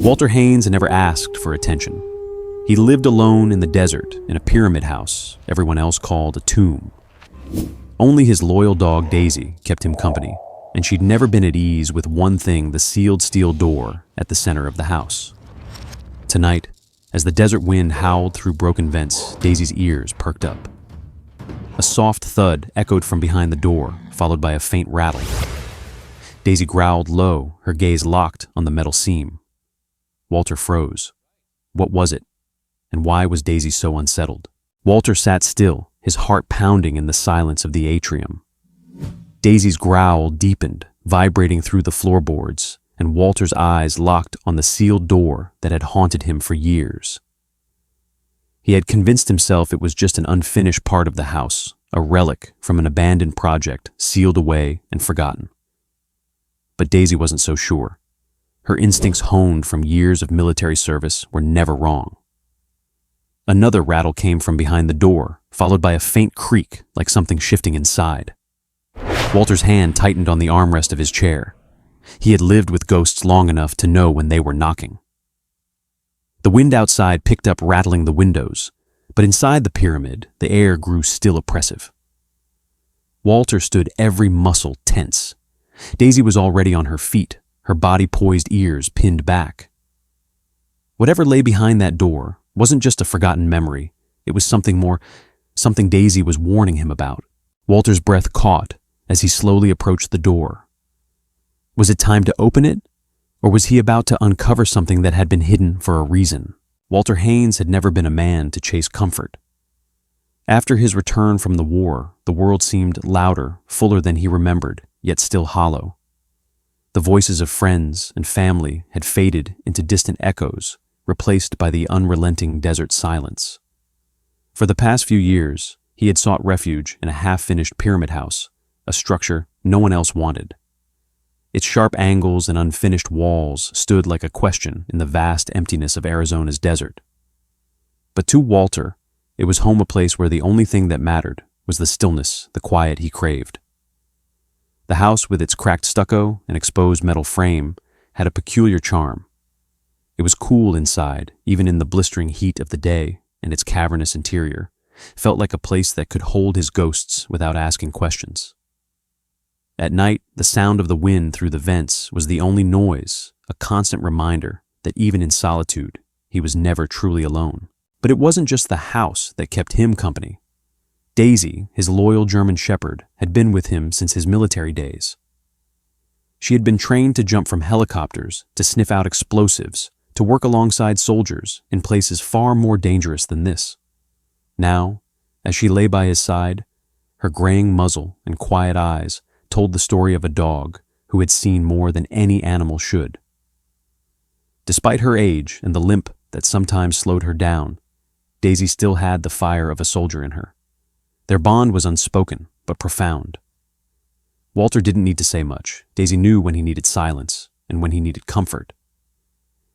Walter Haynes never asked for attention. He lived alone in the desert in a pyramid house everyone else called a tomb. Only his loyal dog Daisy kept him company, and she'd never been at ease with one thing: the sealed steel door at the center of the house. Tonight, as the desert wind howled through broken vents, Daisy's ears perked up. A soft thud echoed from behind the door, followed by a faint rattle. Daisy growled low, her gaze locked on the metal seam. Walter froze. What was it? And why was Daisy so unsettled? Walter sat still, his heart pounding in the silence of the atrium. Daisy's growl deepened, vibrating through the floorboards, and Walter's eyes locked on the sealed door that had haunted him for years. He had convinced himself it was just an unfinished part of the house, a relic from an abandoned project, sealed away and forgotten. But Daisy wasn't so sure. Her instincts, honed from years of military service, were never wrong. Another rattle came from behind the door, followed by a faint creak like something shifting inside. Walter's hand tightened on the armrest of his chair. He had lived with ghosts long enough to know when they were knocking. The wind outside picked up, rattling the windows, but inside the pyramid, the air grew still oppressive. Walter stood, every muscle tense. Daisy was already on her feet, her body poised, ears pinned back. Whatever lay behind that door wasn't just a forgotten memory. It was something more, something Daisy was warning him about. Walter's breath caught as he slowly approached the door. Was it time to open it? Or was he about to uncover something that had been hidden for a reason? Walter Haynes had never been a man to chase comfort. After his return from the war, the world seemed louder, fuller than he remembered, yet still hollow. The voices of friends and family had faded into distant echoes, replaced by the unrelenting desert silence. For the past few years, he had sought refuge in a half-finished pyramid house, a structure no one else wanted. Its sharp angles and unfinished walls stood like a question in the vast emptiness of Arizona's desert. But to Walter, it was home, a place where the only thing that mattered was the stillness, the quiet he craved. The house, with its cracked stucco and exposed metal frame, had a peculiar charm. It was cool inside, even in the blistering heat of the day, and its cavernous interior felt like a place that could hold his ghosts without asking questions. At night, the sound of the wind through the vents was the only noise, a constant reminder that even in solitude, he was never truly alone. But it wasn't just the house that kept him company. Daisy, his loyal German shepherd, had been with him since his military days. She had been trained to jump from helicopters, to sniff out explosives, to work alongside soldiers in places far more dangerous than this. Now, as she lay by his side, her graying muzzle and quiet eyes told the story of a dog who had seen more than any animal should. Despite her age and the limp that sometimes slowed her down, Daisy still had the fire of a soldier in her. Their bond was unspoken, but profound. Walter didn't need to say much. Daisy knew when he needed silence and when he needed comfort.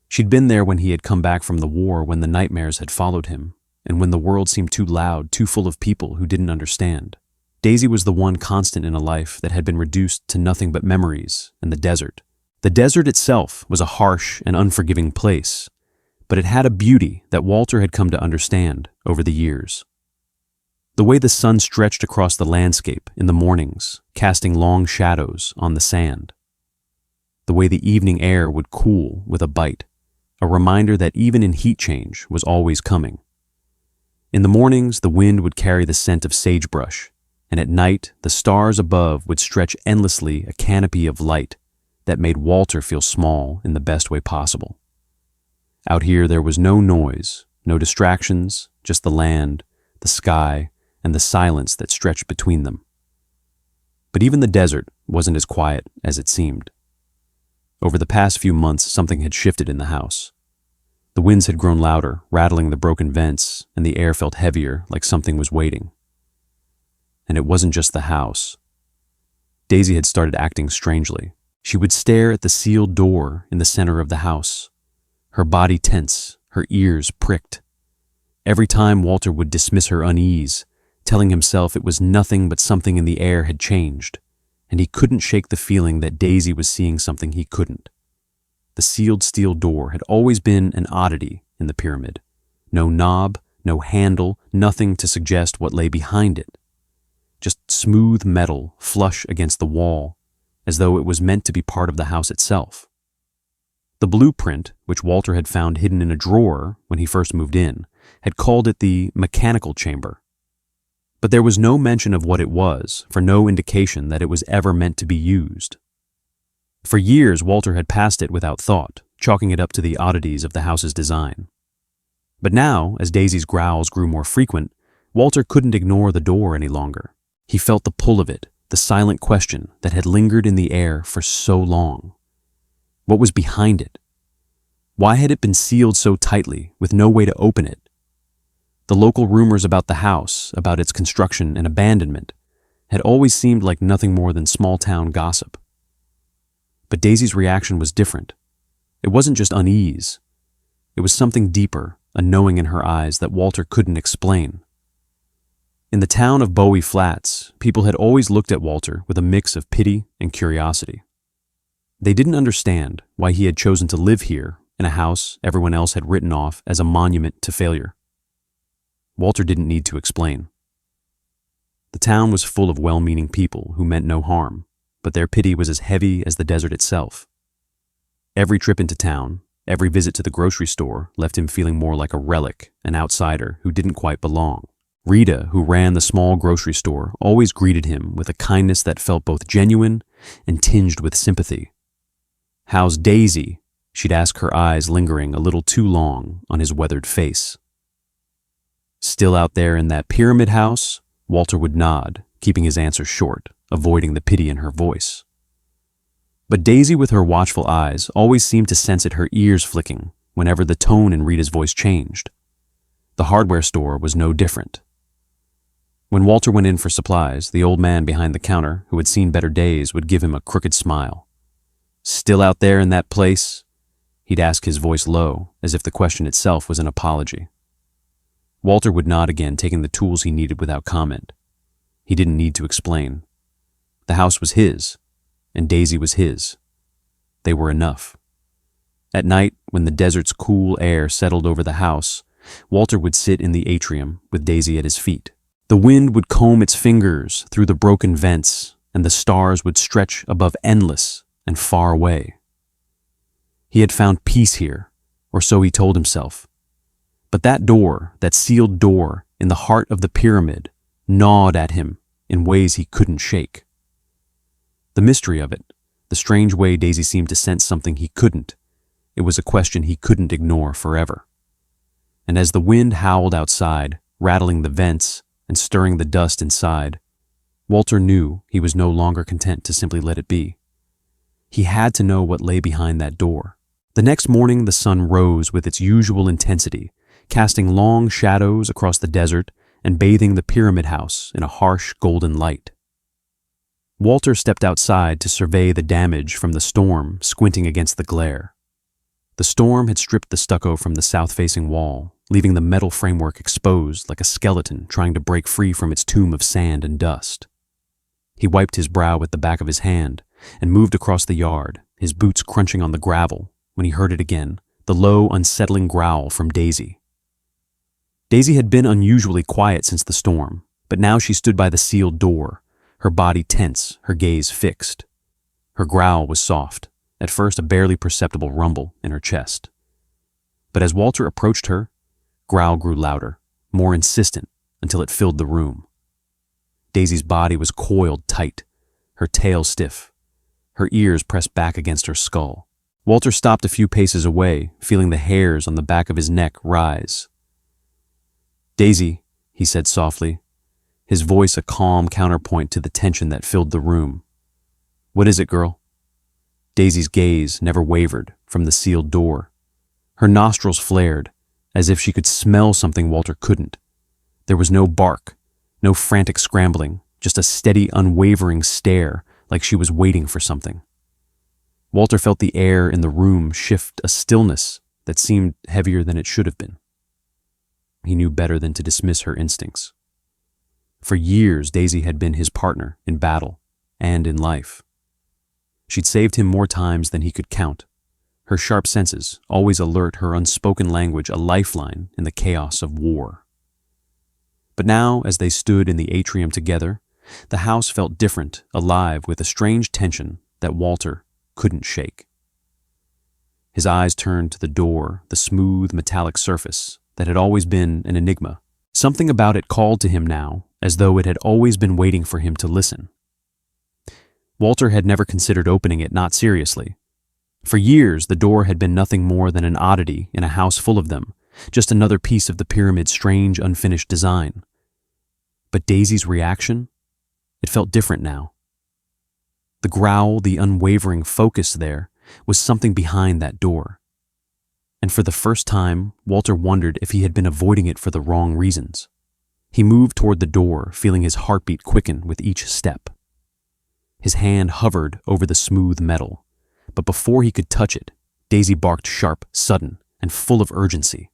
She'd been there when he had come back from the war, when the nightmares had followed him, and when the world seemed too loud, too full of people who didn't understand. Daisy was the one constant in a life that had been reduced to nothing but memories and the desert. The desert itself was a harsh and unforgiving place, but it had a beauty that Walter had come to understand over the years. The way the sun stretched across the landscape in the mornings, casting long shadows on the sand. The way the evening air would cool with a bite, a reminder that even in heat change was always coming. In the mornings, the wind would carry the scent of sagebrush, and at night, the stars above would stretch endlessly, a canopy of light that made Walter feel small in the best way possible. Out here, there was no noise, no distractions, just the land, the sky, and the silence that stretched between them. But even the desert wasn't as quiet as it seemed. Over the past few months, something had shifted in the house. The winds had grown louder, rattling the broken vents, and the air felt heavier, like something was waiting. And it wasn't just the house. Daisy had started acting strangely. She would stare at the sealed door in the center of the house, her body tense, her ears pricked. Every time Walter would dismiss her unease, telling himself it was nothing but something in the air had changed, and he couldn't shake the feeling that Daisy was seeing something he couldn't. The sealed steel door had always been an oddity in the pyramid. No knob, no handle, nothing to suggest what lay behind it. Just smooth metal flush against the wall, as though it was meant to be part of the house itself. The blueprint, which Walter had found hidden in a drawer when he first moved in, had called it the mechanical chamber. But there was no mention of what it was, for no indication that it was ever meant to be used. For years, Walter had passed it without thought, chalking it up to the oddities of the house's design. But now, as Daisy's growls grew more frequent, Walter couldn't ignore the door any longer. He felt the pull of it, the silent question that had lingered in the air for so long. What was behind it? Why had it been sealed so tightly, with no way to open it? The local rumors about the house, about its construction and abandonment, had always seemed like nothing more than small-town gossip. But Daisy's reaction was different. It wasn't just unease. It was something deeper, a knowing in her eyes that Walter couldn't explain. In the town of Bowie Flats, people had always looked at Walter with a mix of pity and curiosity. They didn't understand why he had chosen to live here in a house everyone else had written off as a monument to failure. Walter didn't need to explain. The town was full of well-meaning people who meant no harm, but their pity was as heavy as the desert itself. Every trip into town, every visit to the grocery store left him feeling more like a relic, an outsider who didn't quite belong. Rita, who ran the small grocery store, always greeted him with a kindness that felt both genuine and tinged with sympathy. "How's Daisy?" she'd ask, her eyes lingering a little too long on his weathered face. "Still out there in that pyramid house?" Walter would nod, keeping his answer short, avoiding the pity in her voice. But Daisy, with her watchful eyes, always seemed to sense it, her ears flicking whenever the tone in Rita's voice changed. The hardware store was no different. When Walter went in for supplies, the old man behind the counter, who had seen better days, would give him a crooked smile. "Still out there in that place?" He'd ask, his voice low, as if the question itself was an apology. Walter would nod again, taking the tools he needed without comment. He didn't need to explain. The house was his, and Daisy was his. They were enough. At night, when the desert's cool air settled over the house, Walter would sit in the atrium with Daisy at his feet. The wind would comb its fingers through the broken vents, and the stars would stretch above, endless and far away. He had found peace here, or so he told himself. But that door, that sealed door in the heart of the pyramid, gnawed at him in ways he couldn't shake. The mystery of it, the strange way Daisy seemed to sense something he couldn't, it was a question he couldn't ignore forever. And as the wind howled outside, rattling the vents and stirring the dust inside, Walter knew he was no longer content to simply let it be. He had to know what lay behind that door. The next morning, the sun rose with its usual intensity, casting long shadows across the desert and bathing the pyramid house in a harsh golden light. Walter stepped outside to survey the damage from the storm, squinting against the glare. The storm had stripped the stucco from the south-facing wall, leaving the metal framework exposed like a skeleton trying to break free from its tomb of sand and dust. He wiped his brow with the back of his hand and moved across the yard, his boots crunching on the gravel, when he heard it again, the low, unsettling growl from Daisy. Daisy had been unusually quiet since the storm, but now she stood by the sealed door, her body tense, her gaze fixed. Her growl was soft, at first a barely perceptible rumble in her chest. But as Walter approached her, growl grew louder, more insistent, until it filled the room. Daisy's body was coiled tight, her tail stiff, her ears pressed back against her skull. Walter stopped a few paces away, feeling the hairs on the back of his neck rise. "Daisy," he said softly, his voice a calm counterpoint to the tension that filled the room. "What is it, girl?" Daisy's gaze never wavered from the sealed door. Her nostrils flared, as if she could smell something Walter couldn't. There was no bark, no frantic scrambling, just a steady, unwavering stare, like she was waiting for something. Walter felt the air in the room shift, a stillness that seemed heavier than it should have been. He knew better than to dismiss her instincts. For years, Daisy had been his partner in battle and in life. She'd saved him more times than he could count, her sharp senses always alert, her unspoken language a lifeline in the chaos of war. But now, as they stood in the atrium together, the house felt different, alive with a strange tension that Walter couldn't shake. His eyes turned to the door, the smooth metallic surface that had always been an enigma. Something about it called to him now, as though it had always been waiting for him to listen. Walter had never considered opening it, not seriously. For years, the door had been nothing more than an oddity in a house full of them, just another piece of the pyramid's strange, unfinished design. But Daisy's reaction? It felt different now. The growl, the unwavering focus there, was something behind that door. And for the first time, Walter wondered if he had been avoiding it for the wrong reasons. He moved toward the door, feeling his heartbeat quicken with each step. His hand hovered over the smooth metal, but before he could touch it, Daisy barked sharp, sudden, and full of urgency.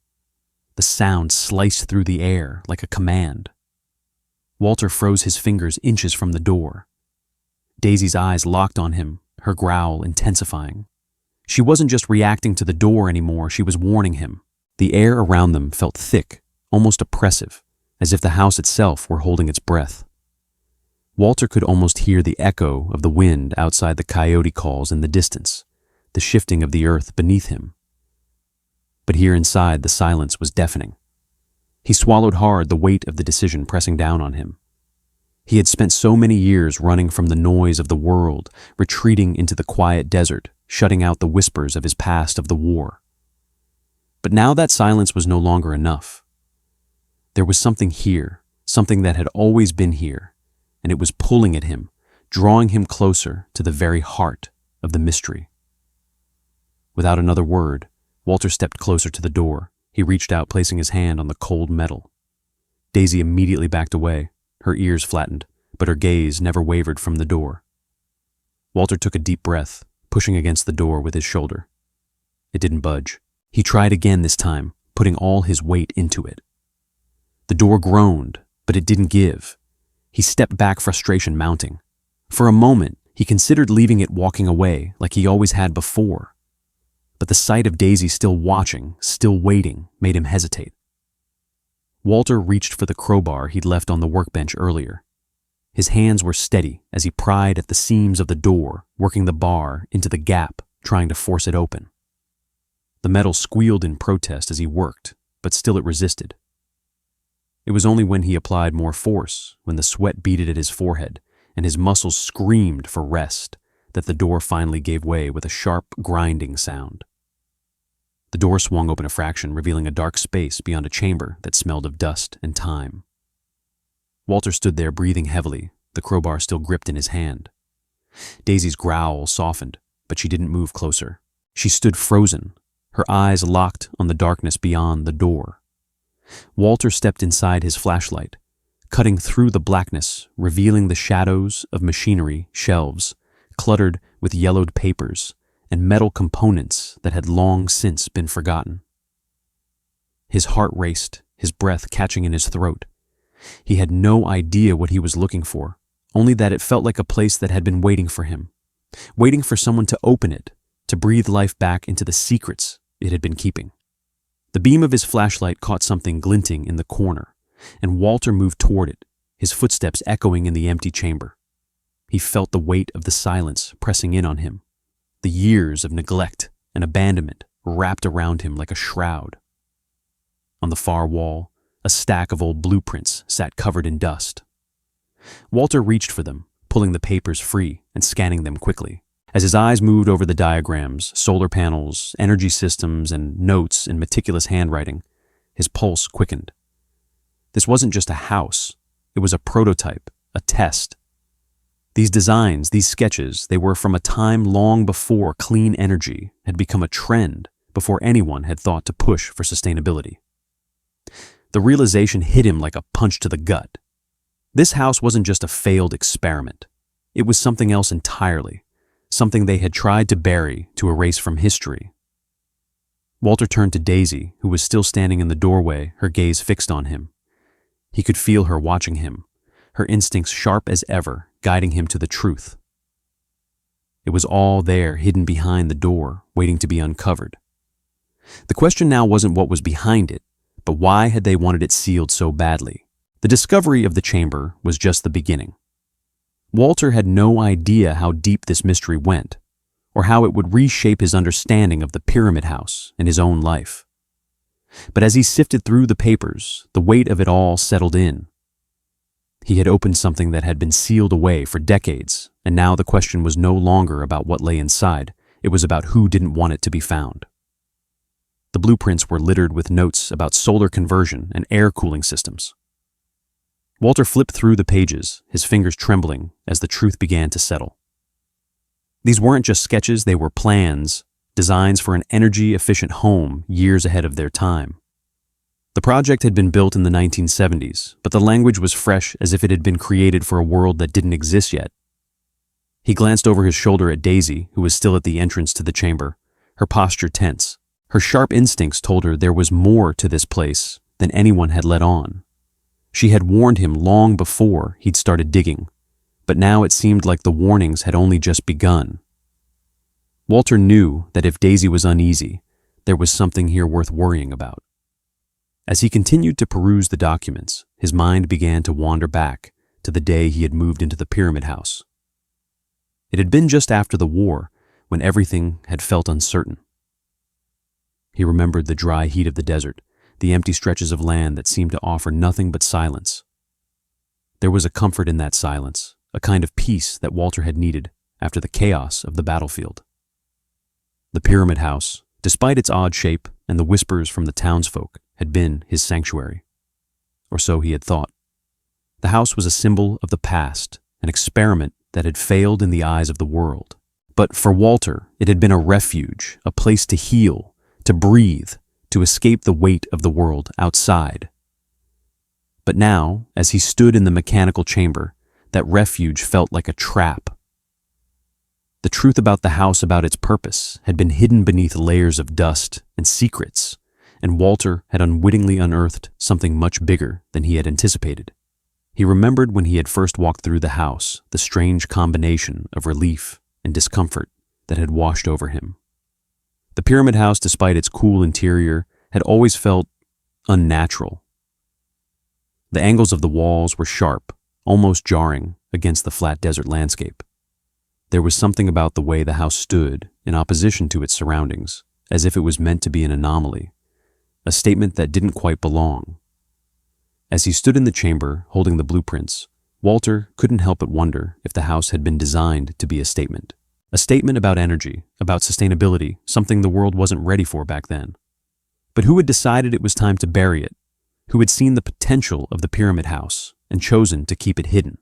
The sound sliced through the air like a command. Walter froze his fingers inches from the door. Daisy's eyes locked on him, her growl intensifying. She wasn't just reacting to the door anymore, she was warning him. The air around them felt thick, almost oppressive, as if the house itself were holding its breath. Walter could almost hear the echo of the wind outside the coyote calls in the distance, the shifting of the earth beneath him. But here inside, the silence was deafening. He swallowed hard, the weight of the decision pressing down on him. He had spent so many years running from the noise of the world, retreating into the quiet desert, shutting out the whispers of his past, of the war. But now that silence was no longer enough. There was something here, something that had always been here, and it was pulling at him, drawing him closer to the very heart of the mystery. Without another word, Walter stepped closer to the door. He reached out, placing his hand on the cold metal. Daisy immediately backed away, her ears flattened, but her gaze never wavered from the door. Walter took a deep breath, pushing against the door with his shoulder. It didn't budge. He tried again this time, putting all his weight into it. The door groaned, but it didn't give. He stepped back, frustration mounting. For a moment, he considered leaving it, walking away like he always had before. But the sight of Daisy still watching, still waiting, made him hesitate. Walter reached for the crowbar he'd left on the workbench earlier. His hands were steady as he pried at the seams of the door, working the bar into the gap, trying to force it open. The metal squealed in protest as he worked, but still it resisted. It was only when he applied more force, when the sweat beaded at his forehead and his muscles screamed for rest, that the door finally gave way with a sharp, grinding sound. The door swung open a fraction, revealing a dark space beyond a chamber that smelled of dust and time. Walter stood there, breathing heavily, the crowbar still gripped in his hand. Daisy's growl softened, but she didn't move closer. She stood frozen, her eyes locked on the darkness beyond the door. Walter stepped inside his flashlight, cutting through the blackness, revealing the shadows of machinery, shelves, cluttered with yellowed papers, and metal components that had long since been forgotten. His heart raced, his breath catching in his throat. He had no idea what he was looking for, only that it felt like a place that had been waiting for him, waiting for someone to open it, to breathe life back into the secrets it had been keeping. The beam of his flashlight caught something glinting in the corner, and Walter moved toward it, his footsteps echoing in the empty chamber. He felt the weight of the silence pressing in on him, the years of neglect and abandonment wrapped around him like a shroud. On the far wall, a stack of old blueprints sat covered in dust. Walter reached for them, pulling the papers free and scanning them quickly. As his eyes moved over the diagrams, solar panels, energy systems, and notes in meticulous handwriting, his pulse quickened. This wasn't just a house. It was a prototype, a test. These designs, these sketches, they were from a time long before clean energy had become a trend, before anyone had thought to push for sustainability. The realization hit him like a punch to the gut. This house wasn't just a failed experiment. It was something else entirely, something they had tried to bury, to erase from history. Walter turned to Daisy, who was still standing in the doorway, her gaze fixed on him. He could feel her watching him, her instincts sharp as ever, guiding him to the truth. It was all there, hidden behind the door, waiting to be uncovered. The question now wasn't what was behind it, but why had they wanted it sealed so badly? The discovery of the chamber was just the beginning. Walter had no idea how deep this mystery went, or how it would reshape his understanding of the Pyramid House and his own life. But as he sifted through the papers, the weight of it all settled in. He had opened something that had been sealed away for decades, and now the question was no longer about what lay inside. It was about who didn't want it to be found. The blueprints were littered with notes about solar conversion and air cooling systems. Walter flipped through the pages, his fingers trembling as the truth began to settle. These weren't just sketches, they were plans, designs for an energy-efficient home years ahead of their time. The project had been built in the 1970s, but the language was fresh as if it had been created for a world that didn't exist yet. He glanced over his shoulder at Daisy, who was still at the entrance to the chamber, her posture tense. Her sharp instincts told her there was more to this place than anyone had let on. She had warned him long before he'd started digging, but now it seemed like the warnings had only just begun. Walter knew that if Daisy was uneasy, there was something here worth worrying about. As he continued to peruse the documents, his mind began to wander back to the day he had moved into the Pyramid House. It had been just after the war, when everything had felt uncertain. He remembered the dry heat of the desert, the empty stretches of land that seemed to offer nothing but silence. There was a comfort in that silence, a kind of peace that Walter had needed after the chaos of the battlefield. The Pyramid House, despite its odd shape and the whispers from the townsfolk, had been his sanctuary. Or so he had thought. The house was a symbol of the past, an experiment that had failed in the eyes of the world. But for Walter, it had been a refuge, a place to heal, to breathe, to escape the weight of the world outside. But now, as he stood in the mechanical chamber, that refuge felt like a trap. The truth about the house, about its purpose, had been hidden beneath layers of dust and secrets, and Walter had unwittingly unearthed something much bigger than he had anticipated. He remembered when he had first walked through the house, the strange combination of relief and discomfort that had washed over him. The Pyramid House, despite its cool interior, had always felt unnatural. The angles of the walls were sharp, almost jarring against the flat desert landscape. There was something about the way the house stood in opposition to its surroundings, as if it was meant to be an anomaly, a statement that didn't quite belong. As he stood in the chamber, holding the blueprints, Walter couldn't help but wonder if the house had been designed to be a statement. A statement about energy, about sustainability, something the world wasn't ready for back then. But who had decided it was time to bury it? Who had seen the potential of the Pyramid House and chosen to keep it hidden?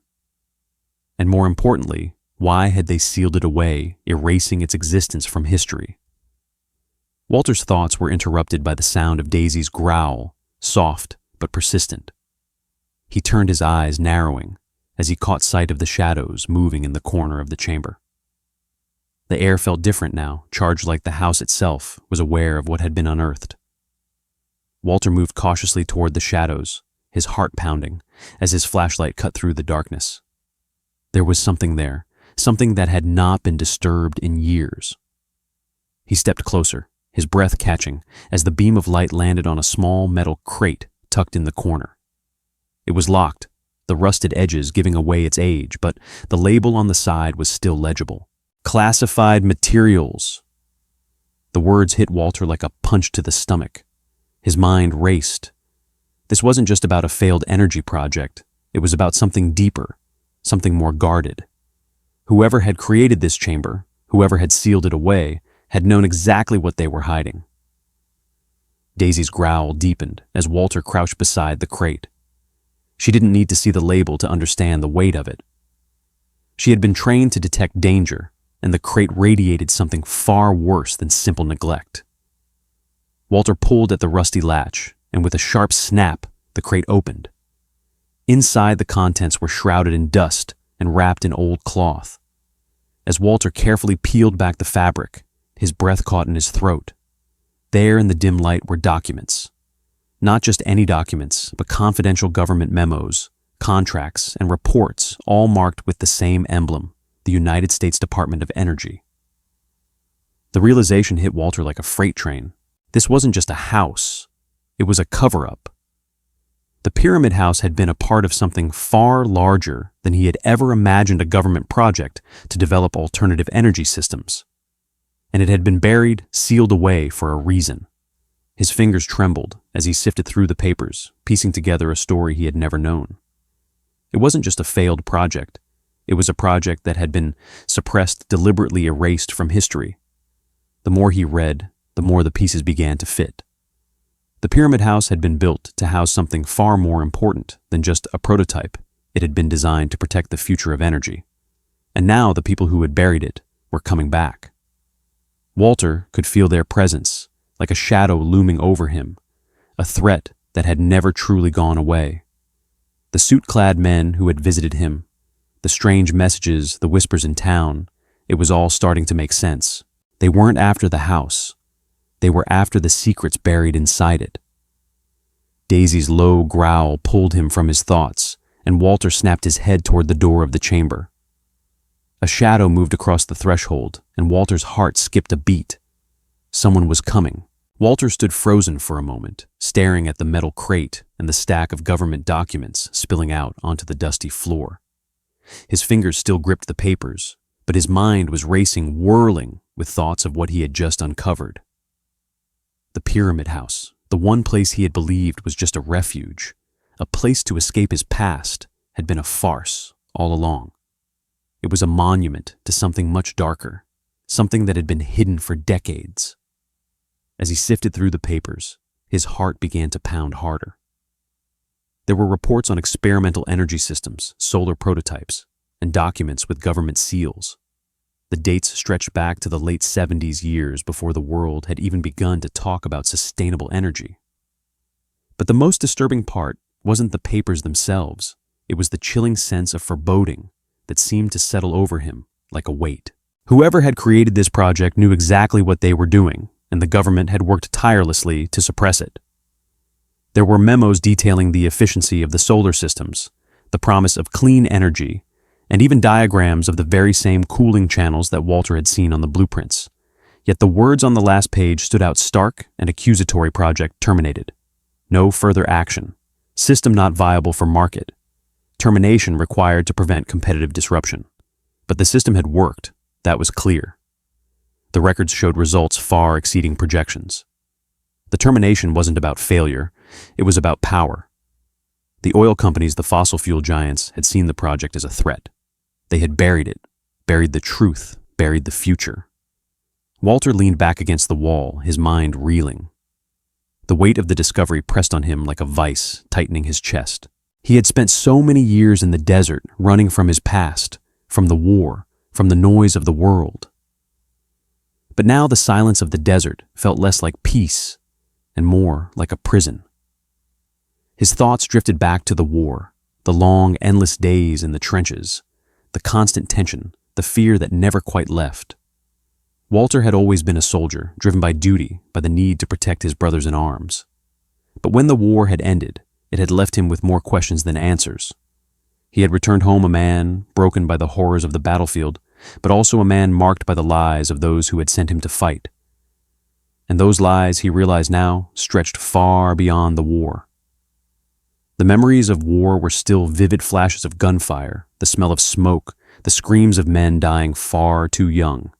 And more importantly, why had they sealed it away, erasing its existence from history? Walter's thoughts were interrupted by the sound of Daisy's growl, soft but persistent. He turned his eyes, narrowing, as he caught sight of the shadows moving in the corner of the chamber. The air felt different now, charged like the house itself was aware of what had been unearthed. Walter moved cautiously toward the shadows, his heart pounding, as his flashlight cut through the darkness. There was something there, something that had not been disturbed in years. He stepped closer, his breath catching, as the beam of light landed on a small metal crate tucked in the corner. It was locked, the rusted edges giving away its age, but the label on the side was still legible. Classified materials. The words hit Walter like a punch to the stomach. His mind raced. This wasn't just about a failed energy project. It was about something deeper, something more guarded. Whoever had created this chamber, whoever had sealed it away, had known exactly what they were hiding. Daisy's growl deepened as Walter crouched beside the crate. She didn't need to see the label to understand the weight of it. She had been trained to detect danger, and the crate radiated something far worse than simple neglect. Walter pulled at the rusty latch, and with a sharp snap, the crate opened. Inside, the contents were shrouded in dust and wrapped in old cloth. As Walter carefully peeled back the fabric, his breath caught in his throat. There in the dim light were documents. Not just any documents, but confidential government memos, contracts, and reports, all marked with the same emblem, the United States Department of Energy. The realization hit Walter like a freight train. This wasn't just a house, it was a cover-up. The Pyramid House had been a part of something far larger than he had ever imagined, a government project to develop alternative energy systems. And it had been buried, sealed away for a reason. His fingers trembled as he sifted through the papers, piecing together a story he had never known. It wasn't just a failed project. It was a project that had been suppressed, deliberately erased from history. The more he read, the more the pieces began to fit. The Pyramid House had been built to house something far more important than just a prototype. It had been designed to protect the future of energy. And now the people who had buried it were coming back. Walter could feel their presence, like a shadow looming over him, a threat that had never truly gone away. The suit-clad men who had visited him, the strange messages, the whispers in town, it was all starting to make sense. They weren't after the house. They were after the secrets buried inside it. Daisy's low growl pulled him from his thoughts, and Walter snapped his head toward the door of the chamber. A shadow moved across the threshold, and Walter's heart skipped a beat. Someone was coming. Walter stood frozen for a moment, staring at the metal crate and the stack of government documents spilling out onto the dusty floor. His fingers still gripped the papers, but his mind was racing, whirling with thoughts of what he had just uncovered. The Pyramid House, the one place he had believed was just a refuge, a place to escape his past, had been a farce all along. It was a monument to something much darker, something that had been hidden for decades. As he sifted through the papers, his heart began to pound harder. There were reports on experimental energy systems, solar prototypes, and documents with government seals. The dates stretched back to the late 70s, years before the world had even begun to talk about sustainable energy. But the most disturbing part wasn't the papers themselves. It was the chilling sense of foreboding that seemed to settle over him like a weight. Whoever had created this project knew exactly what they were doing, and the government had worked tirelessly to suppress it. There were memos detailing the efficiency of the solar systems, the promise of clean energy, and even diagrams of the very same cooling channels that Walter had seen on the blueprints. Yet the words on the last page stood out stark and accusatory: project terminated. No further action. System not viable for market. Termination required to prevent competitive disruption. But the system had worked. That was clear. The records showed results far exceeding projections. The termination wasn't about failure. It was about power. The oil companies, the fossil fuel giants, had seen the project as a threat. They had buried it, buried the truth, buried the future. Walter leaned back against the wall, his mind reeling. The weight of the discovery pressed on him like a vice, tightening his chest. He had spent so many years in the desert, running from his past, from the war, from the noise of the world. But now the silence of the desert felt less like peace and more like a prison. His thoughts drifted back to the war, the long, endless days in the trenches, the constant tension, the fear that never quite left. Walter had always been a soldier, driven by duty, by the need to protect his brothers in arms. But when the war had ended, it had left him with more questions than answers. He had returned home a man, broken by the horrors of the battlefield, but also a man marked by the lies of those who had sent him to fight. And those lies, he realized now, stretched far beyond the war. The memories of war were still vivid flashes of gunfire, the smell of smoke, the screams of men dying far too young.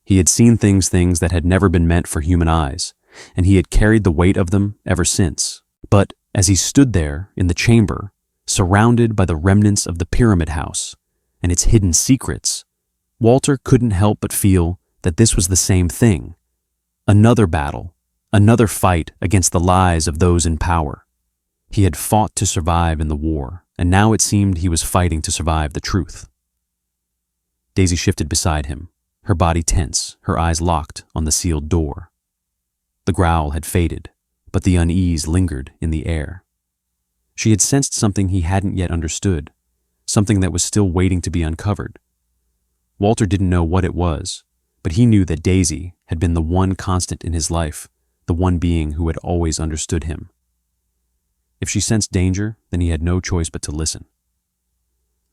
He had seen things that had never been meant for human eyes, and he had carried the weight of them ever since. But as he stood there in the chamber, surrounded by the remnants of the Pyramid House and its hidden secrets, Walter couldn't help but feel that this was the same thing. Another battle, another fight against the lies of those in power. He had fought to survive in the war, and now it seemed he was fighting to survive the truth. Daisy shifted beside him, her body tense, her eyes locked on the sealed door. The growl had faded, but the unease lingered in the air. She had sensed something he hadn't yet understood, something that was still waiting to be uncovered. Walter didn't know what it was, but he knew that Daisy had been the one constant in his life, the one being who had always understood him. If she sensed danger, then he had no choice but to listen.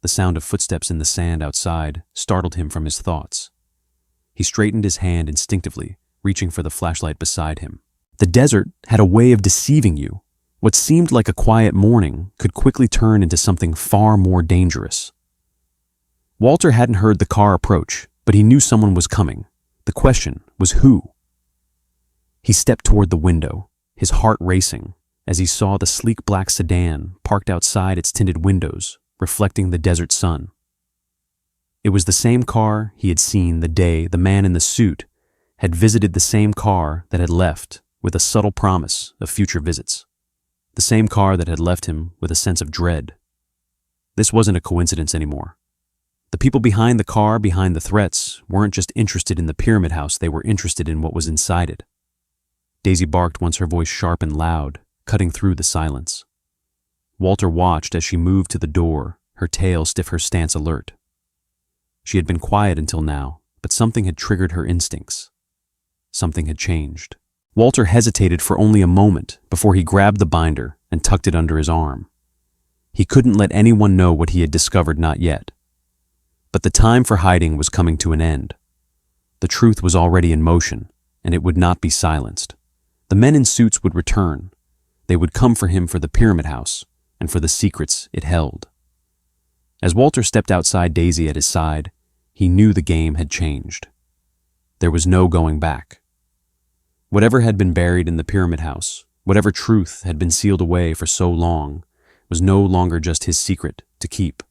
The sound of footsteps in the sand outside startled him from his thoughts. He straightened his hand instinctively, reaching for the flashlight beside him. The desert had a way of deceiving you. What seemed like a quiet morning could quickly turn into something far more dangerous. Walter hadn't heard the car approach, but he knew someone was coming. The question was who? He stepped toward the window, his heart racing, as he saw the sleek black sedan parked outside its tinted windows, reflecting the desert sun. It was the same car he had seen the day the man in the suit had visited the same car that had left with a subtle promise of future visits. The same car that had left him with a sense of dread. This wasn't a coincidence anymore. The people behind the car, behind the threats, weren't just interested in the pyramid house, they were interested in what was inside it. Daisy barked once her voice sharp and loud, cutting through the silence. Walter watched as she moved to the door, her tail stiff, her stance alert. She had been quiet until now, but something had triggered her instincts. Something had changed. Walter hesitated for only a moment before he grabbed the binder and tucked it under his arm. He couldn't let anyone know what he had discovered, not yet. But the time for hiding was coming to an end. The truth was already in motion, and it would not be silenced. The men in suits would return. They would come for him for the pyramid house and for the secrets it held. As Walter stepped outside, Daisy at his side, he knew the game had changed. There was no going back. Whatever had been buried in the pyramid house, whatever truth had been sealed away for so long, was no longer just his secret to keep.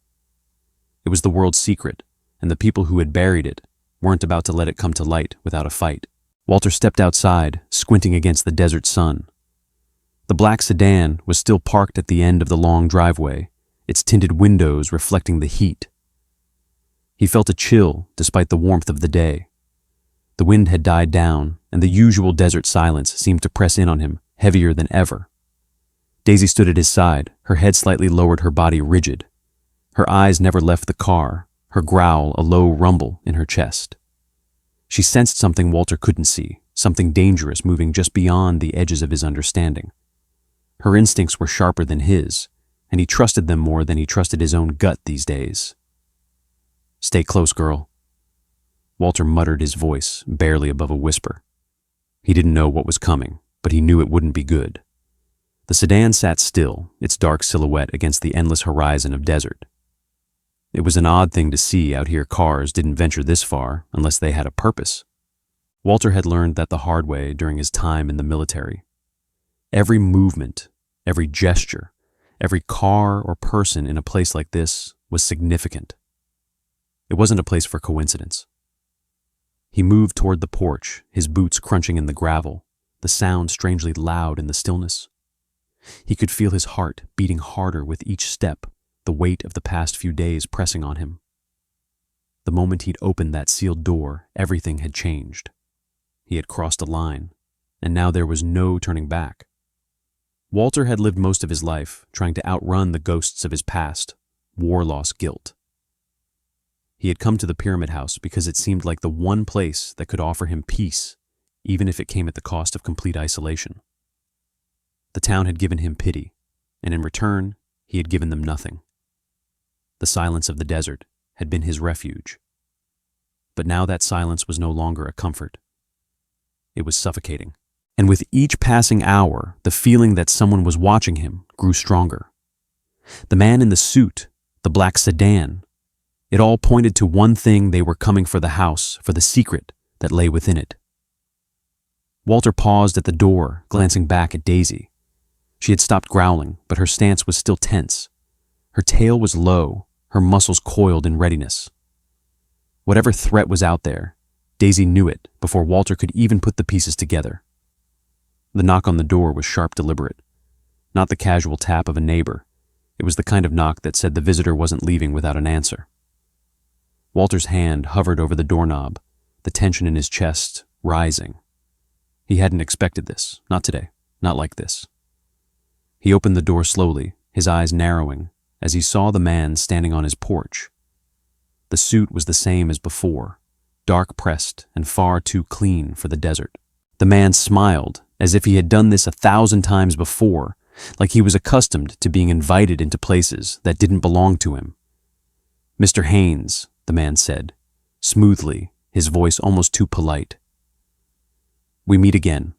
It was the world's secret, and the people who had buried it weren't about to let it come to light without a fight. Walter stepped outside, squinting against the desert sun. The black sedan was still parked at the end of the long driveway, its tinted windows reflecting the heat. He felt a chill despite the warmth of the day. The wind had died down, and the usual desert silence seemed to press in on him, heavier than ever. Daisy stood at his side, her head slightly lowered, her body rigid. Her eyes never left the car, her growl a low rumble in her chest. She sensed something Walter couldn't see, something dangerous moving just beyond the edges of his understanding. Her instincts were sharper than his, and he trusted them more than he trusted his own gut these days. "Stay close, girl." Walter muttered, his voice barely above a whisper. He didn't know what was coming, but he knew it wouldn't be good. The sedan sat still, its dark silhouette against the endless horizon of desert. It was an odd thing to see out here. Cars didn't venture this far unless they had a purpose. Walter had learned that the hard way during his time in the military. Every movement, every gesture, every car or person in a place like this was significant. It wasn't a place for coincidence. He moved toward the porch, his boots crunching in the gravel, the sound strangely loud in the stillness. He could feel his heart beating harder with each step, the weight of the past few days pressing on him. The moment he'd opened that sealed door, everything had changed. He had crossed a line, and now there was no turning back. Walter had lived most of his life trying to outrun the ghosts of his past, war-loss guilt. He had come to the pyramid house because it seemed like the one place that could offer him peace, even if it came at the cost of complete isolation. The town had given him pity, and in return, he had given them nothing. The silence of the desert had been his refuge. But now that silence was no longer a comfort. It was suffocating. And with each passing hour, the feeling that someone was watching him grew stronger. The man in the suit, the black sedan, it all pointed to one thing: they were coming for the house, for the secret that lay within it. Walter paused at the door, glancing back at Daisy. She had stopped growling, but her stance was still tense. Her tail was low, her muscles coiled in readiness. Whatever threat was out there, Daisy knew it before Walter could even put the pieces together. The knock on the door was sharp, deliberate. Not the casual tap of a neighbor. It was the kind of knock that said the visitor wasn't leaving without an answer. Walter's hand hovered over the doorknob, the tension in his chest rising. He hadn't expected this, not today, not like this. He opened the door slowly, his eyes narrowing, as he saw the man standing on his porch. The suit was the same as before, dark pressed and far too clean for the desert. The man smiled, as if he had done this 1,000 times before, like he was accustomed to being invited into places that didn't belong to him. Mr. Haynes, the man said, smoothly, his voice almost too polite. We meet again.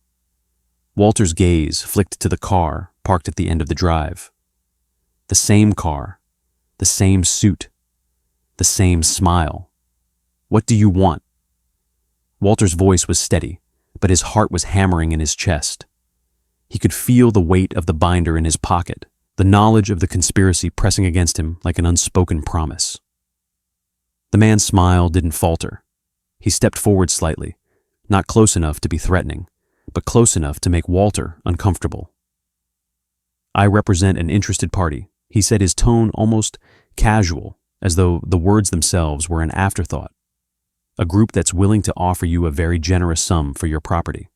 Walter's gaze flicked to the car parked at the end of the drive. The same car, the same suit, the same smile. What do you want? Walter's voice was steady, but his heart was hammering in his chest. He could feel the weight of the binder in his pocket, the knowledge of the conspiracy pressing against him like an unspoken promise. The man's smile didn't falter. He stepped forward slightly, not close enough to be threatening, but close enough to make Walter uncomfortable. I represent an interested party, he said, his tone almost casual, as though the words themselves were an afterthought. A group that's willing to offer you a very generous sum for your property.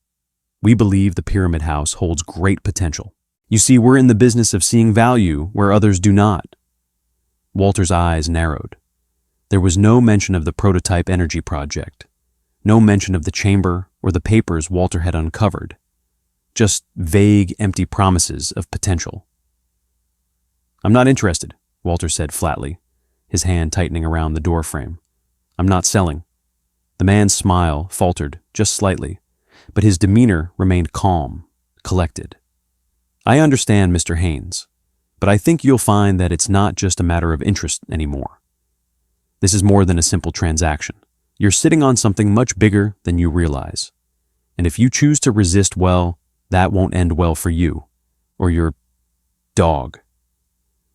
We believe the Pyramid House holds great potential. You see, we're in the business of seeing value where others do not. Walter's eyes narrowed. There was no mention of the prototype energy project, no mention of the chamber or the papers Walter had uncovered, just vague, empty promises of potential. I'm not interested, Walter said flatly, his hand tightening around the door frame. I'm not selling. The man's smile faltered just slightly, but his demeanor remained calm, collected. I understand, Mr. Haynes, but I think you'll find that it's not just a matter of interest anymore. This is more than a simple transaction. You're sitting on something much bigger than you realize. And if you choose to resist, well, that won't end well for you, or your dog.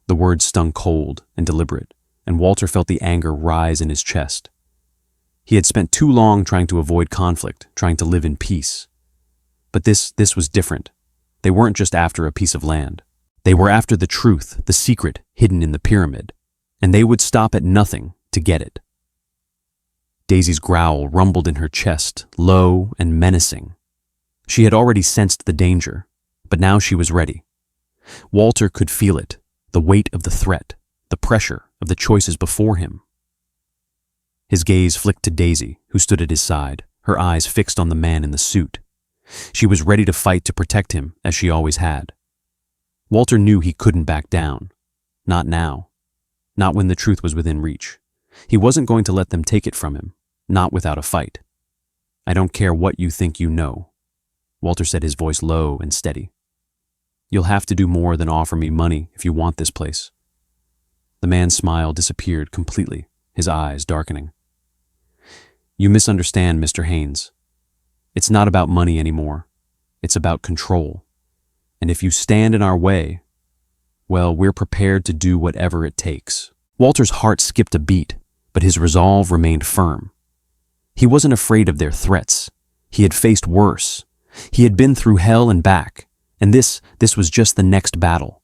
The words stung cold and deliberate, and Walter felt the anger rise in his chest. He had spent too long trying to avoid conflict, trying to live in peace. But this was different. They weren't just after a piece of land. They were after the truth, the secret hidden in the pyramid, and they would stop at nothing to get it. Daisy's growl rumbled in her chest, low and menacing. She had already sensed the danger, but now she was ready. Walter could feel it, the weight of the threat, the pressure of the choices before him. His gaze flicked to Daisy, who stood at his side, her eyes fixed on the man in the suit. She was ready to fight to protect him, as she always had. Walter knew he couldn't back down. Not now. Not when the truth was within reach. He wasn't going to let them take it from him, not without a fight. I don't care what you think you know, Walter said, his voice low and steady. You'll have to do more than offer me money if you want this place. The man's smile disappeared completely, his eyes darkening. You misunderstand, Mr. Haynes. It's not about money anymore. It's about control. And if you stand in our way, well, we're prepared to do whatever it takes. Walter's heart skipped a beat, but his resolve remained firm. He wasn't afraid of their threats. He had faced worse. He had been through hell and back, and this was just the next battle.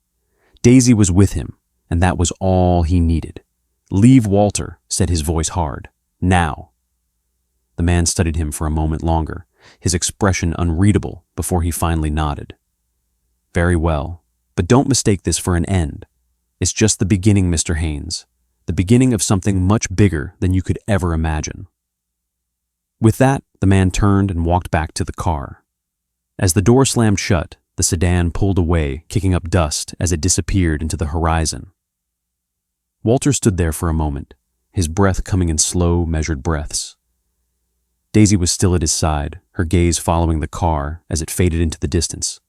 Daisy was with him, and that was all he needed. Leave Walter, said his voice hard. Now. The man studied him for a moment longer, his expression unreadable before he finally nodded. Very well, but don't mistake this for an end. It's just the beginning, Mr. Haynes, the beginning of something much bigger than you could ever imagine. With that, the man turned and walked back to the car. As the door slammed shut, the sedan pulled away, kicking up dust as it disappeared into the horizon. Walter stood there for a moment, his breath coming in slow, measured breaths. Daisy was still at his side, her gaze following the car as it faded into the distance.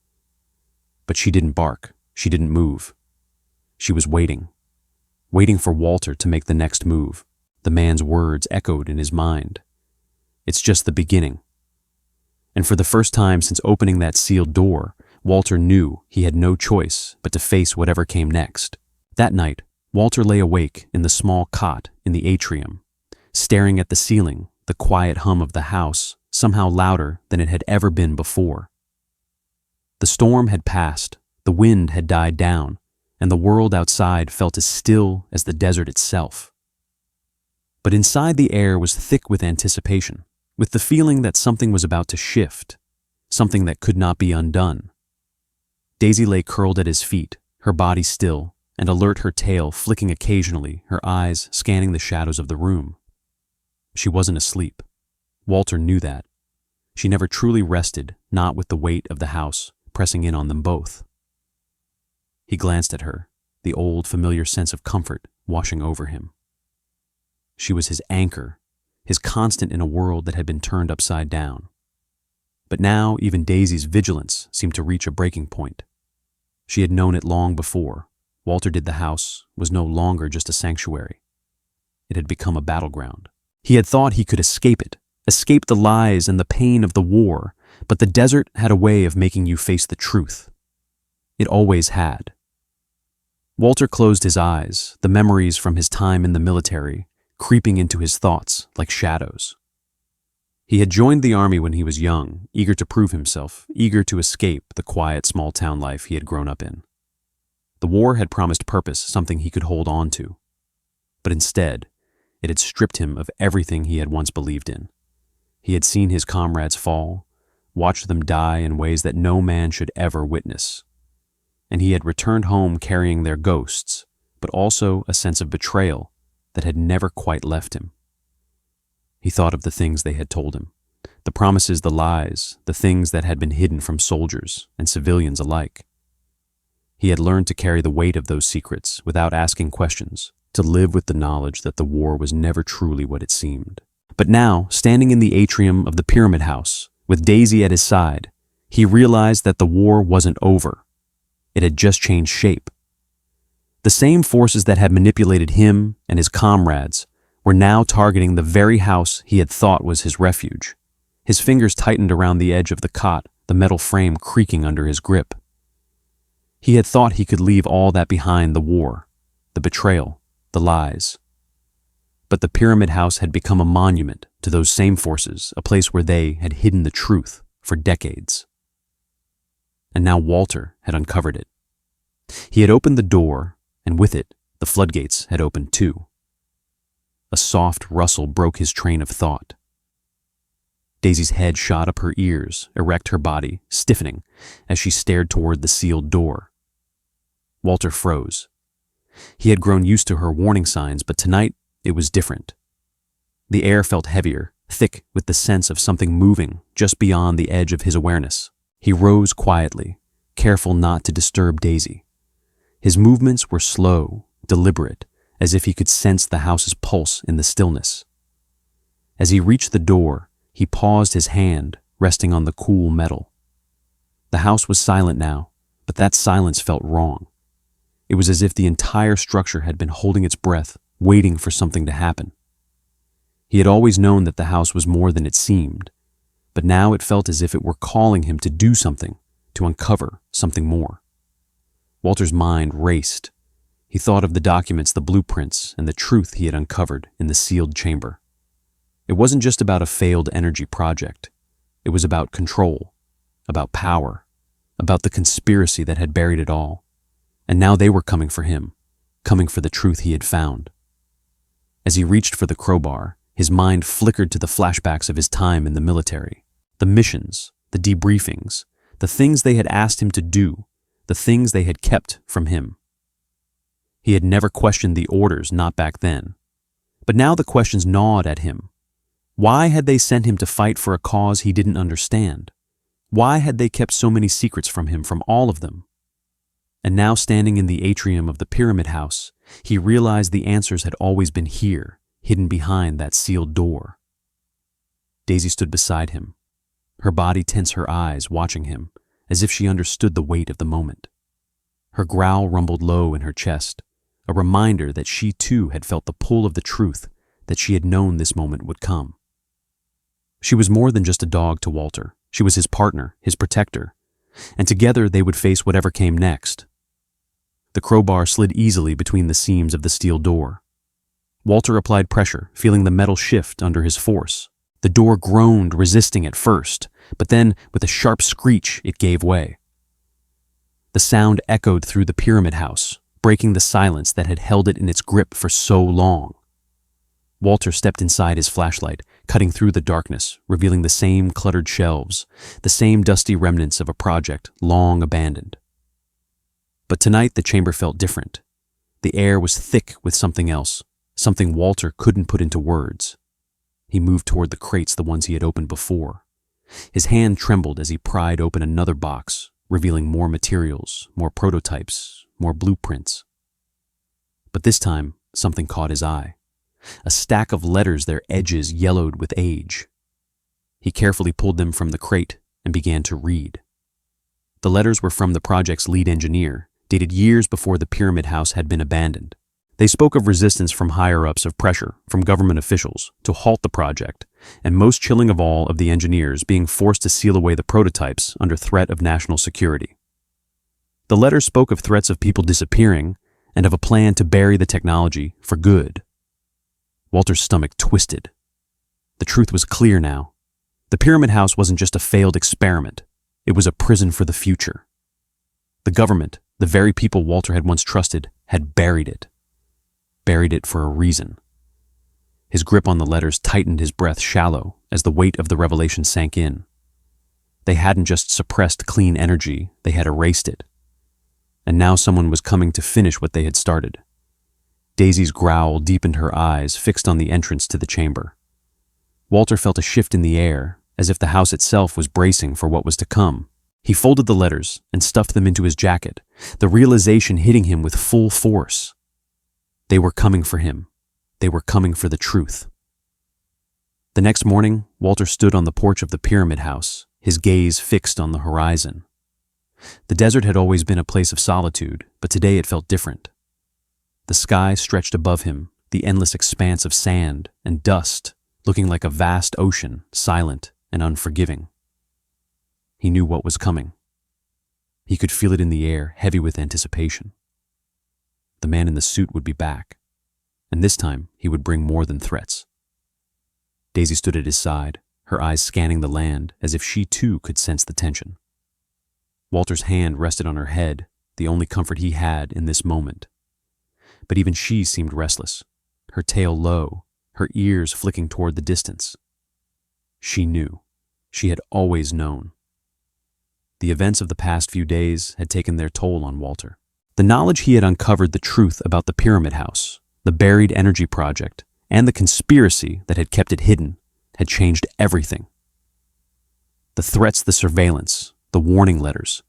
But she didn't bark, she didn't move. She was waiting for Walter to make the next move. The man's words echoed in his mind. It's just the beginning. And for the first time since opening that sealed door, Walter knew he had no choice but to face whatever came next. That night, Walter lay awake in the small cot in the atrium, staring at the ceiling, the quiet hum of the house somehow louder than it had ever been before. The storm had passed, the wind had died down, and the world outside felt as still as the desert itself. But inside the air was thick with anticipation, with the feeling that something was about to shift, something that could not be undone. Daisy lay curled at his feet, her body still, and alert, her tail flicking occasionally, her eyes scanning the shadows of the room. She wasn't asleep. Walter knew that. She never truly rested, not with the weight of the house pressing in on them both. He glanced at her, the old familiar sense of comfort washing over him. She was his anchor, his constant in a world that had been turned upside down. But now even Daisy's vigilance seemed to reach a breaking point. She had known it long before. Walter did the house was no longer just a sanctuary. It had become a battleground. He had thought he could escape it, escape the lies and the pain of the war, but the desert had a way of making you face the truth. It always had. Walter closed his eyes, the memories from his time in the military creeping into his thoughts like shadows. He had joined the army when he was young, eager to prove himself, eager to escape the quiet small-town life he had grown up in. The war had promised purpose, something he could hold on to. But instead, it had stripped him of everything he had once believed in. He had seen his comrades fall, watched them die in ways that no man should ever witness. And he had returned home carrying their ghosts, but also a sense of betrayal that had never quite left him. He thought of the things they had told him, the promises, the lies, the things that had been hidden from soldiers and civilians alike. He had learned to carry the weight of those secrets without asking questions, to live with the knowledge that the war was never truly what it seemed. But now, standing in the atrium of the Pyramid House, with Daisy at his side, he realized that the war wasn't over. It had just changed shape. The same forces that had manipulated him and his comrades were now targeting the very house he had thought was his refuge. His fingers tightened around the edge of the cot, the metal frame creaking under his grip. He had thought he could leave all that behind: the war, the betrayal, the lies. But the Pyramid House had become a monument to those same forces, a place where they had hidden the truth for decades. And now Walter had uncovered it. He had opened the door, and with it, the floodgates had opened too. A soft rustle broke his train of thought. Daisy's head shot up her ears, erect, her body stiffening as she stared toward the sealed door. Walter froze. He had grown used to her warning signs, but tonight it was different. The air felt heavier, thick with the sense of something moving just beyond the edge of his awareness. He rose quietly, careful not to disturb Daisy. His movements were slow, deliberate, as if he could sense the house's pulse in the stillness. As he reached the door, he paused, his hand resting on the cool metal. The house was silent now, but that silence felt wrong. It was as if the entire structure had been holding its breath, waiting for something to happen. He had always known that the house was more than it seemed, but now it felt as if it were calling him to do something, to uncover something more. Walter's mind raced. He thought of the documents, the blueprints, and the truth he had uncovered in the sealed chamber. It wasn't just about a failed energy project. It was about control, about power, about the conspiracy that had buried it all. And now they were coming for him, coming for the truth he had found. As he reached for the crowbar, his mind flickered to the flashbacks of his time in the military. The missions, the debriefings, the things they had asked him to do, the things they had kept from him. He had never questioned the orders, not back then. But now the questions gnawed at him. Why had they sent him to fight for a cause he didn't understand? Why had they kept so many secrets from him, from all of them? And now, standing in the atrium of the Pyramid House, he realized the answers had always been here, hidden behind that sealed door. Daisy stood beside him, her body tense, her eyes watching him, as if she understood the weight of the moment. Her growl rumbled low in her chest, a reminder that she too had felt the pull of the truth, that she had known this moment would come. She was more than just a dog to Walter. She was his partner, his protector, and together they would face whatever came next. The crowbar slid easily between the seams of the steel door. Walter applied pressure, feeling the metal shift under his force. The door groaned, resisting at first, but then, with a sharp screech, it gave way. The sound echoed through the Pyramid House, breaking the silence that had held it in its grip for so long. Walter stepped inside his flashlight, cutting through the darkness, revealing the same cluttered shelves, the same dusty remnants of a project long abandoned. But tonight the chamber felt different. The air was thick with something else, something Walter couldn't put into words. He moved toward the crates, the ones he had opened before. His hand trembled as he pried open another box, revealing more materials, more prototypes, more blueprints. But this time, something caught his eye. a stack of letters, their edges yellowed with age. He carefully pulled them from the crate and began to read. The letters were from the project's lead engineer, dated years before the pyramid house had been abandoned. They spoke of resistance from higher-ups, of pressure from government officials to halt the project, and most chilling of all, of the engineers being forced to seal away the prototypes under threat of national security. The letters spoke of threats of people disappearing and of a plan to bury the technology for good. Walter's stomach twisted. The truth was clear now. The pyramid house wasn't just a failed experiment. It was a prison for the future. The government, the very people Walter had once trusted, had buried it. Buried it for a reason. His grip on the letters tightened, his breath shallow as the weight of the revelation sank in. They hadn't just suppressed clean energy, they had erased it. And now someone was coming to finish what they had started. Daisy's growl deepened, her eyes fixed on the entrance to the chamber. Walter felt a shift in the air, as if the house itself was bracing for what was to come. He folded the letters and stuffed them into his jacket, the realization hitting him with full force. They were coming for him. They were coming for the truth. The next morning, Walter stood on the porch of the pyramid house, his gaze fixed on the horizon. The desert had always been a place of solitude, but today it felt different. The sky stretched above him, the endless expanse of sand and dust, looking like a vast ocean, silent and unforgiving. He knew what was coming. He could feel it in the air, heavy with anticipation. The man in the suit would be back, and this time he would bring more than threats. Daisy stood at his side, her eyes scanning the land as if she too could sense the tension. Walter's hand rested on her head, the only comfort he had in this moment. But even she seemed restless, her tail low, her ears flicking toward the distance. She knew. She had always known. The events of the past few days had taken their toll on Walter. The knowledge he had uncovered the truth about the pyramid house, the buried energy project, and the conspiracy that had kept it hidden had changed everything. The threats, the surveillance, the warning letters.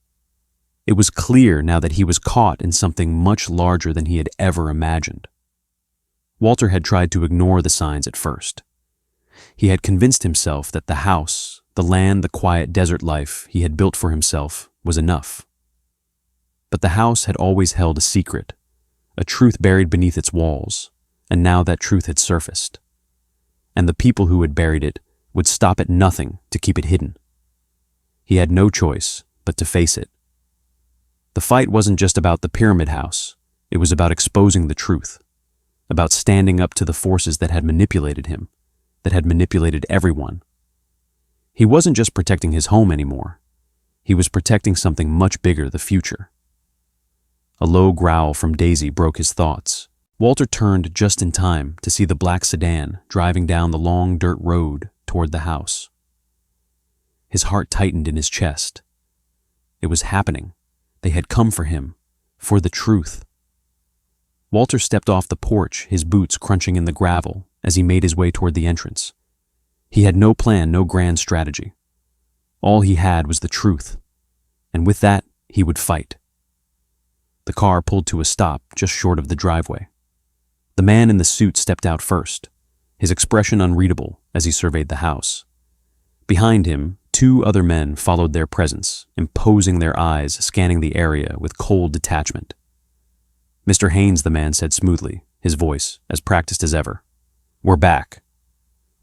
It was clear now that he was caught in something much larger than he had ever imagined. Walter had tried to ignore the signs at first. He had convinced himself that the house, the land, the quiet desert life he had built for himself was enough. But the house had always held a secret, a truth buried beneath its walls, and now that truth had surfaced. And the people who had buried it would stop at nothing to keep it hidden. He had no choice but to face it. The fight wasn't just about the pyramid house, it was about exposing the truth, about standing up to the forces that had manipulated him, that had manipulated everyone. He wasn't just protecting his home anymore. He was protecting something much bigger, the future. A low growl from Daisy broke his thoughts. Walter turned just in time to see the black sedan driving down the long dirt road toward the house. His heart tightened in his chest. It was happening. They had come for him, for the truth. Walter stepped off the porch, his boots crunching in the gravel as he made his way toward the entrance. He had no plan, no grand strategy. All he had was the truth, and with that, he would fight. The car pulled to a stop just short of the driveway. The man in the suit stepped out first, his expression unreadable as he surveyed the house. Behind him, two other men followed their presence, imposing their eyes, scanning the area with cold detachment. "Mr. Haynes," the man said smoothly, his voice as practiced as ever. "We're back."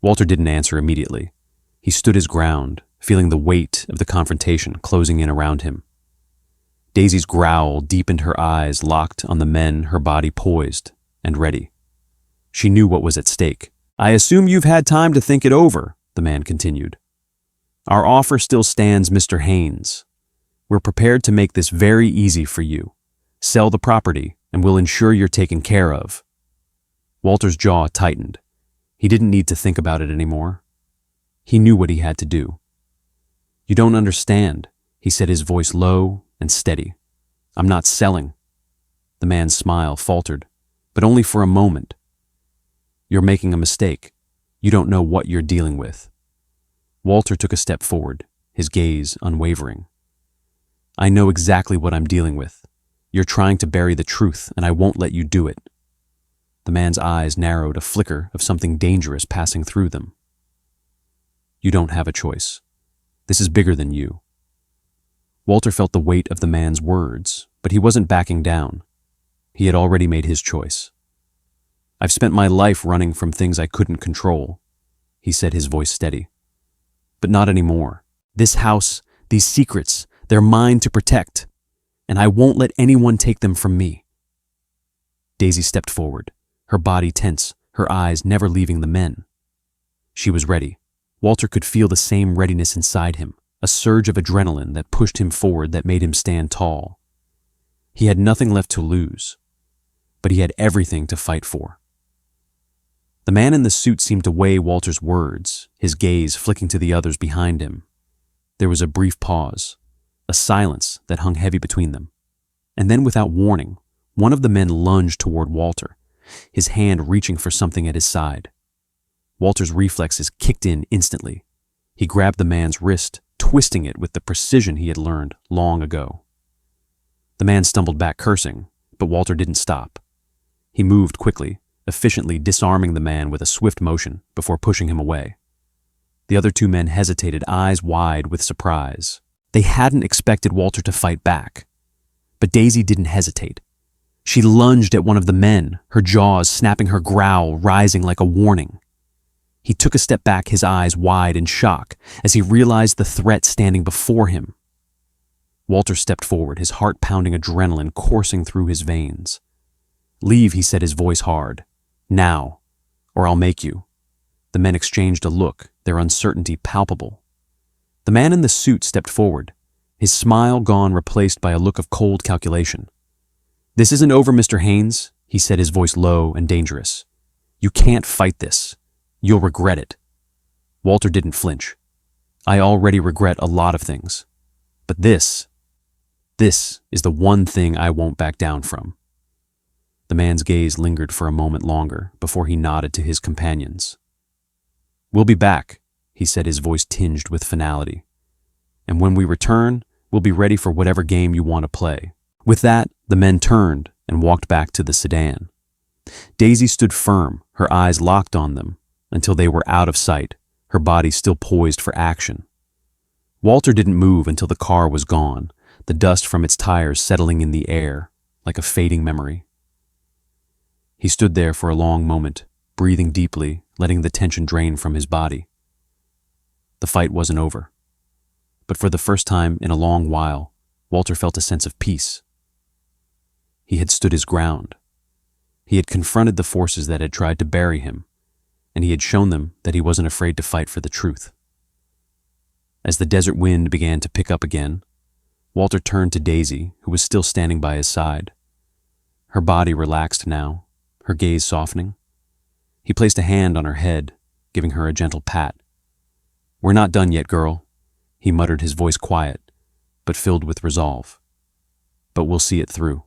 Walter didn't answer immediately. He stood his ground, feeling the weight of the confrontation closing in around him. Daisy's growl deepened, her eyes locked on the men, her body poised and ready. She knew what was at stake. "I assume you've had time to think it over," the man continued. "Our offer still stands, Mr. Haynes. We're prepared to make this very easy for you. Sell the property, and we'll ensure you're taken care of." Walter's jaw tightened. He didn't need to think about it anymore. He knew what he had to do. "You don't understand," he said, his voice low and steady. "I'm not selling." The man's smile faltered, but only for a moment. "You're making a mistake. You don't know what you're dealing with." Walter took a step forward, his gaze unwavering. "I know exactly what I'm dealing with. You're trying to bury the truth, and I won't let you do it." The man's eyes narrowed, a flicker of something dangerous passing through them. You don't have a choice. This is bigger than you. Walter felt the weight of the man's words, but he wasn't backing down. He had already made his choice. I've spent my life running from things I couldn't control, he said, his voice steady. But not anymore. This house, these secrets, they're mine to protect, and I won't let anyone take them from me. Daisy stepped forward, her body tense, her eyes never leaving the men. She was ready. Walter could feel the same readiness inside him, a surge of adrenaline that pushed him forward, that made him stand tall. He had nothing left to lose, but he had everything to fight for. The man in the suit seemed to weigh Walter's words, his gaze flicking to the others behind him. There was a brief pause, a silence that hung heavy between them. And then, without warning, one of the men lunged toward Walter, his hand reaching for something at his side. Walter's reflexes kicked in instantly. He grabbed the man's wrist, twisting it with the precision he had learned long ago. The man stumbled back, cursing, but Walter didn't stop. He moved quickly, efficiently disarming the man with a swift motion before pushing him away. The other two men hesitated, eyes wide with surprise. They hadn't expected Walter to fight back. But Daisy didn't hesitate. She lunged at one of the men, her jaws snapping, her growl rising like a warning. He took a step back, his eyes wide in shock, as he realized the threat standing before him. Walter stepped forward, his heart pounding, adrenaline coursing through his veins. Leave, he said, his voice hard. Now, or I'll make you. The men exchanged a look, their uncertainty palpable. The man in the suit stepped forward, his smile gone, replaced by a look of cold calculation. This isn't over, Mr. Haynes, he said, his voice low and dangerous. You can't fight this. You'll regret it. Walter didn't flinch. I already regret a lot of things. But this is the one thing I won't back down from. The man's gaze lingered for a moment longer before he nodded to his companions. We'll be back, he said, his voice tinged with finality. And when we return, we'll be ready for whatever game you want to play. With that, the men turned and walked back to the sedan. Daisy stood firm, her eyes locked on them, until they were out of sight, her body still poised for action. Walter didn't move until the car was gone, the dust from its tires settling in the air like a fading memory. He stood there for a long moment, breathing deeply, letting the tension drain from his body. The fight wasn't over. But for the first time in a long while, Walter felt a sense of peace. He had stood his ground. He had confronted the forces that had tried to bury him, and he had shown them that he wasn't afraid to fight for the truth. As the desert wind began to pick up again, Walter turned to Daisy, who was still standing by his side. Her body relaxed now, her gaze softening. He placed a hand on her head, giving her a gentle pat. We're not done yet, girl, he muttered, his voice quiet, but filled with resolve. But we'll see it through.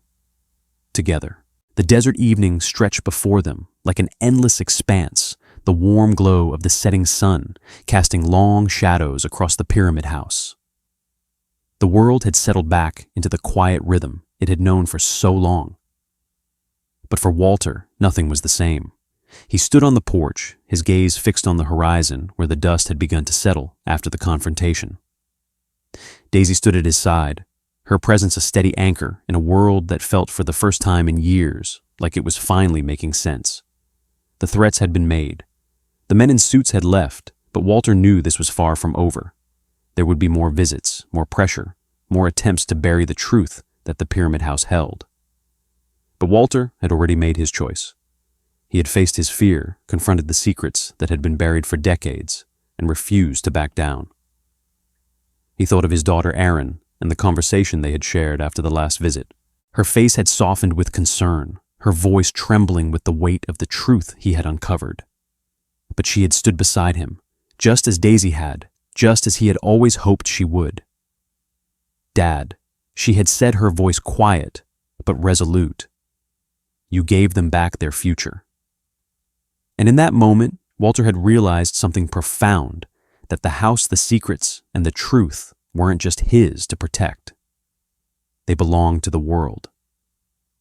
Together. The desert evening stretched before them like an endless expanse, the warm glow of the setting sun casting long shadows across the pyramid house. The world had settled back into the quiet rhythm it had known for so long. But for Walter, nothing was the same. He stood on the porch, his gaze fixed on the horizon where the dust had begun to settle after the confrontation. Daisy stood at his side, her presence a steady anchor in a world that felt for the first time in years like it was finally making sense. The threats had been made. The men in suits had left, but Walter knew this was far from over. There would be more visits, more pressure, more attempts to bury the truth that the pyramid house held. But Walter had already made his choice. He had faced his fear, confronted the secrets that had been buried for decades, and refused to back down. He thought of his daughter Erin and the conversation they had shared after the last visit. Her face had softened with concern, her voice trembling with the weight of the truth he had uncovered. But she had stood beside him, just as Daisy had, just as he had always hoped she would. Dad, she had said, her voice quiet, but resolute. You gave them back their future. And in that moment, Walter had realized something profound, that the house, the secrets, and the truth weren't just his to protect. They belonged to the world.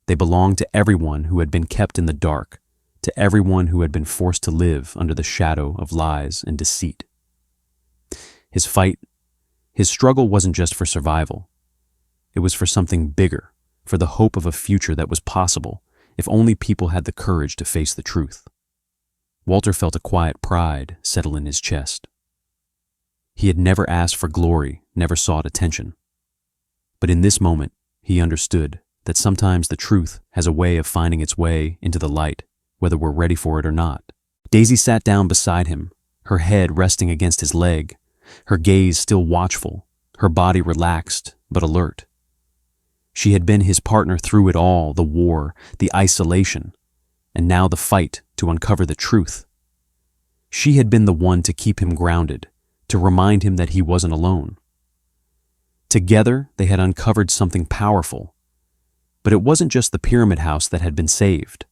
They belonged to everyone who had been kept in the dark, to everyone who had been forced to live under the shadow of lies and deceit. His fight, his struggle wasn't just for survival. It was for something bigger, for the hope of a future that was possible if only people had the courage to face the truth. Walter felt a quiet pride settle in his chest. He had never asked for glory, never sought attention. But in this moment, he understood that sometimes the truth has a way of finding its way into the light, whether we're ready for it or not. Daisy sat down beside him, her head resting against his leg, her gaze still watchful, her body relaxed but alert. She had been his partner through it all, the war, the isolation, and now the fight to uncover the truth. She had been the one to keep him grounded, to remind him that he wasn't alone. Together, they had uncovered something powerful. But it wasn't just the pyramid house that had been saved.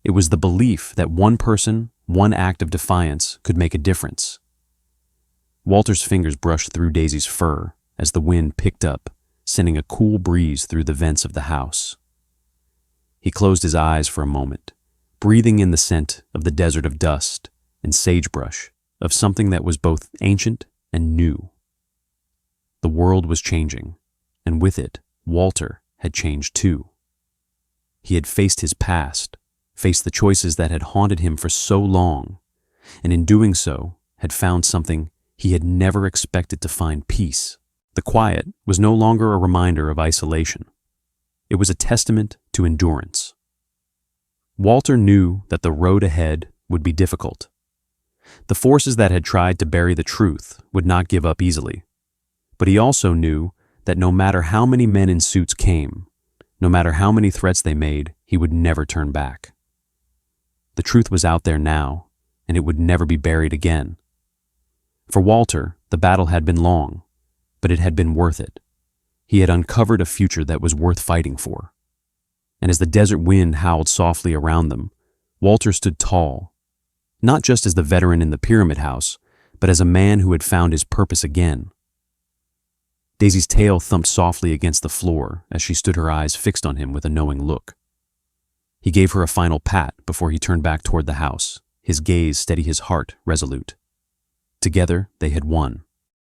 It was the belief that one person, one act of defiance could make a difference. Walter's fingers brushed through Daisy's fur as the wind picked up, sending a cool breeze through the vents of the house. He closed his eyes for a moment, breathing in the scent of the desert of dust and sagebrush, of something that was both ancient and new. The world was changing, and with it, Walter had changed too. He had faced his past, faced the choices that had haunted him for so long, and in doing so, had found something he had never expected to find: peace. The quiet was no longer a reminder of isolation. It was a testament to endurance. Walter knew that the road ahead would be difficult. The forces that had tried to bury the truth would not give up easily. But he also knew that no matter how many men in suits came, no matter how many threats they made, he would never turn back. The truth was out there now, and it would never be buried again. For Walter, the battle had been long, but it had been worth it. He had uncovered a future that was worth fighting for. And as the desert wind howled softly around them, Walter stood tall, not just as the veteran in the pyramid house, but as a man who had found his purpose again. Daisy's tail thumped softly against the floor as she stood, her eyes fixed on him with a knowing look. He gave her a final pat before he turned back toward the house, his gaze steady, his heart resolute. Together, they had won.